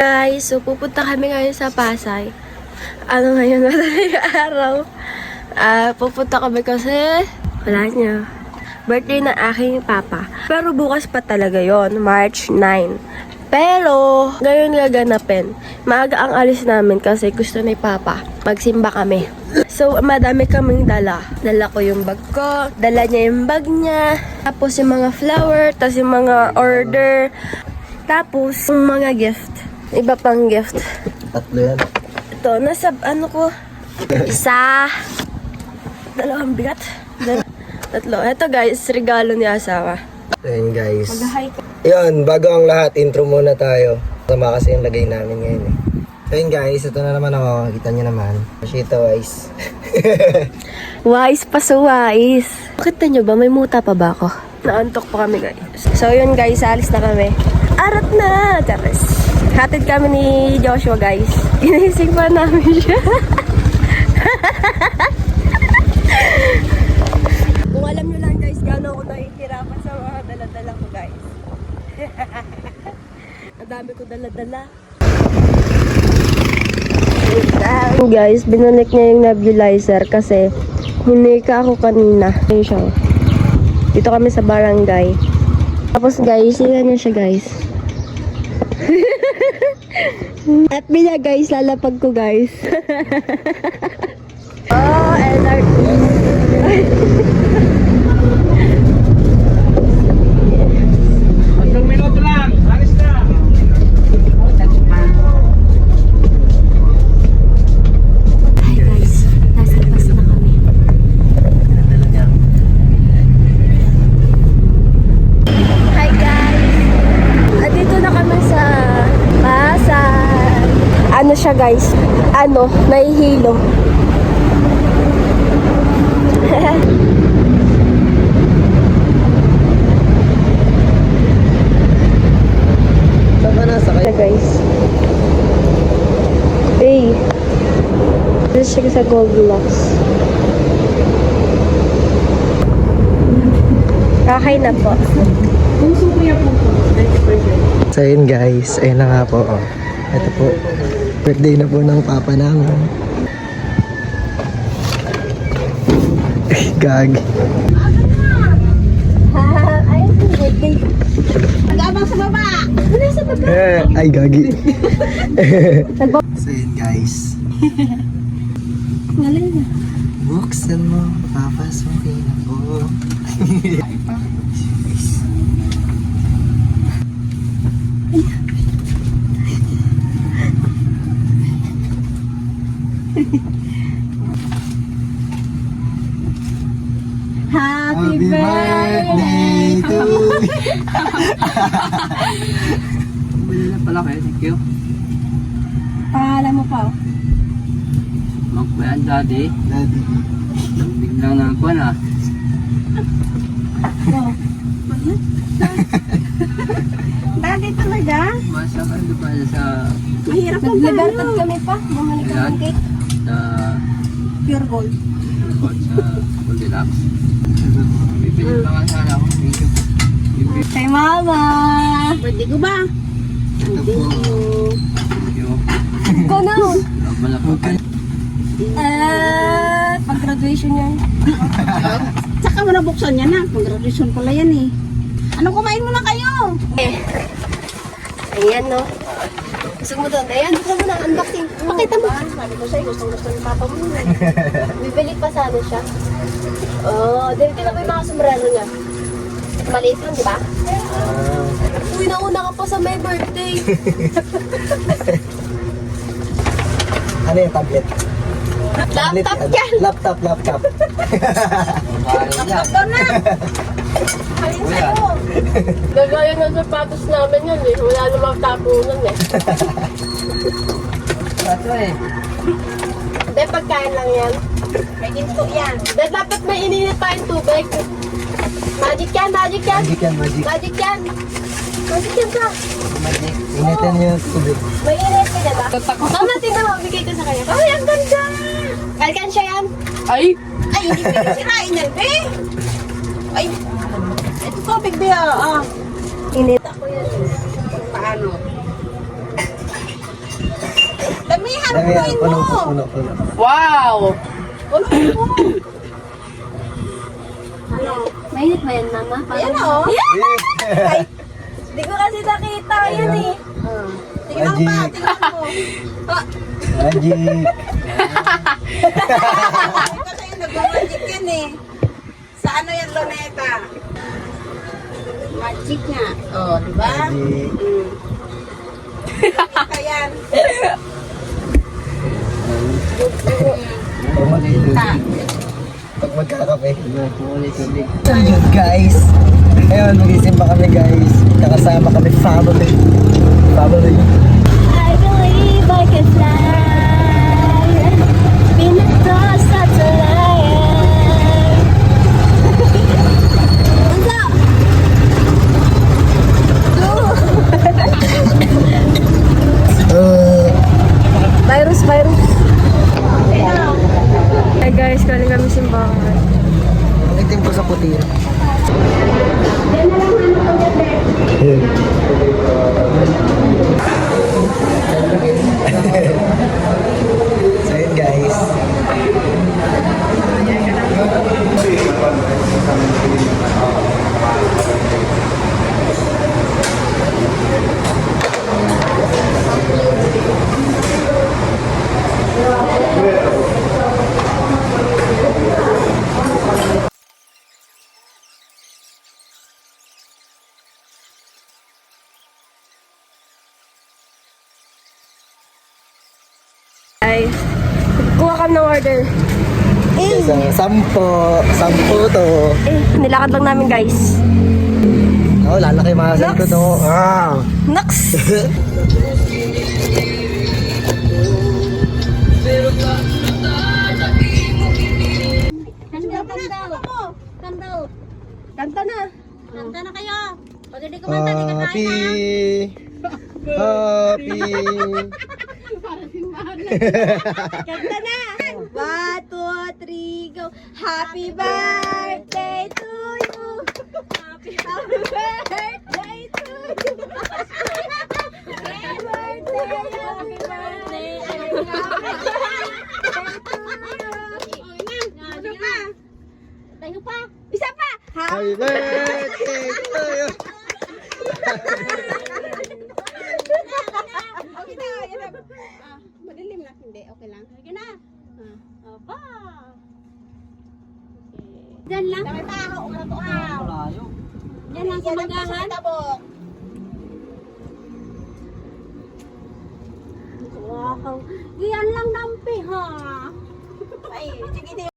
Guys, so pupunta kami ngayon sa Pasay. Ano ngayon, madaling araw. Pupunta kami kasi wala niya. Birthday ng aking papa. Pero bukas pa talaga yon, March 9. Pero, ngayon gaganapin. Maaga ang alis namin kasi gusto ni papa. Magsimba kami. So, madami kaming dala. Dala ko yung bag ko. Dala niya yung bag niya. Tapos yung mga flower. Tapos yung mga order. Tapos yung mga gift. Iba pang gift. Tatlo yan. Ito, nasa ano ko. Isa. Dalawang bigat. Tatlo. Ito guys, regalo ni asawa. Ayun guys. Mag-hi ka. Ayun, bago ang lahat, intro muna tayo. Tama kasi yung lagay namin ngayon eh. Ayun guys, ito na naman ako. Kita nyo naman. Mashita wise. Wise pa so wise. Kita nyo ba? May muta pa ba ako? Naantok pa kami guys. So yun guys, alis na kami. Arat na! Tapos, hatid kami ni Joshua guys. Ginising pa namin siya. Kung alam nyo lang guys, gano'n ako nahihirapan sa mga dala-dala ko guys. Ang dami ko dala-dala. Guys, binalik niya yung nebulizer kasi hinika ako kanina. Ayun siya. Dito kami sa barangay. Tapos guys, yun niya siya guys. At bila guys, lalapag ko guys. Oh, LRT. Tatlong minuto lang, alis na. Hi guys, nasa labas na kami. Hi guys! Andito na kami sa Pasay. Ano siya guys? Ano? Nahihilo. Saan ka nasa kayo? Guys. Hey. Dito siya sa Goldilocks. Kakay na po. So yun guys, ayun na nga po. Oh. Ito po, birthday na po ng papa namin. Gagi. Ay, birthday. Mag-abang sa baba. Ano sa baba? Ay, gagi. So yun guys. Ngalan na. Buksan mo, papasukin ako. Happy birthday to you. Bili na pala kayo, thank you. Pangalan mo pa. Magpayan daddy. Daddy. Biglang na ako na. Daddy talaga? Basta ka doon pa sa... Mahirap ang Naglagartad kami pa. Bumalik ka ng cake. Sa... Pure gold. Sa Goldilocks. Bibili pa nga sana ako. Thank you. Kay mama. Birthday ko ba? Ito po. Thank you. Ko na. Malapot ka. Pag-graduation yan. Saka mo nabuksan yan na. Pag-graduation pala yan eh. Ano, kumain mo na kayo? Ayan no. Gusto mo doon? Ayan, gusto mo na unboxing. Pakita mo. Sabi ko sa'yo, gusto ni Papa mo. Bibili pa sana siya. Oh, dito na po yung mga sombrero niya. Maliit lang, di ba? Uy, nauna ka pa sa may birthday. Ano yung tablet? Laptop yan. Laptop. Ito na! Ayun sa'yo. Gagaya ng sapatos namin yun eh. Wala namang tapunan eh. Ito eh. Hindi, pagkain lang yan. May ginto yan. Dahil dapat may ininit pa yung tubig. Magic yan. Magic yan, magic. Magic yan ka. Magic. Initin niyo yung tubig. May init ka na ba? Tama, tingnan mo. Bigay ko sa kanya. Ay, ang ganda! Alkansya yan. Ay! Ay, hindi pwede sirain yan, be! Ay, ito tubig, be, ah. Init ako yan. Paano? Dami yan, puno. Wow! Ano? Mainit ba yan, mama? Ayan o. Hindi ko kasi nakita yun eh. Tingnan mo pa, tingnan mo. Magic. Kasi yung nag-magic yan eh. Sa ano yan, Luneta? Magic nga. Oh, di ba? Magic. Kita yan. Pag magkakape. So yun guys. Ngayon, mag-isimba kami guys. Kakasama kami family. Family. I believe I can fly. Pinito sa tulayan. Virus. Hey guys, galing kami simbahan. Ang itim ko sa puti. So yun guys. Guys, kuha kami ng order. Sampo to. Nilakad lang namin guys. Oh, lalaki mga ko to. Ah. Naks! Kanta na. Kanta na kayo. Pag hindi kumanta, di ka Happy. kain Happy. Kanta na. 1, 2, 3, go. Happy birthday to you. Happy birthday to you. Happy birthday, happy birthday. Tayo pa. Isa pa. Happy birthday to you. Okay na, yan na. Madilim na. Hindi, okay lang. Okay na. Opa. Diyan lang. Dami pa ako. Diyan lang sa magahan. Wow. Iyan lang dampi ha. Ay, sige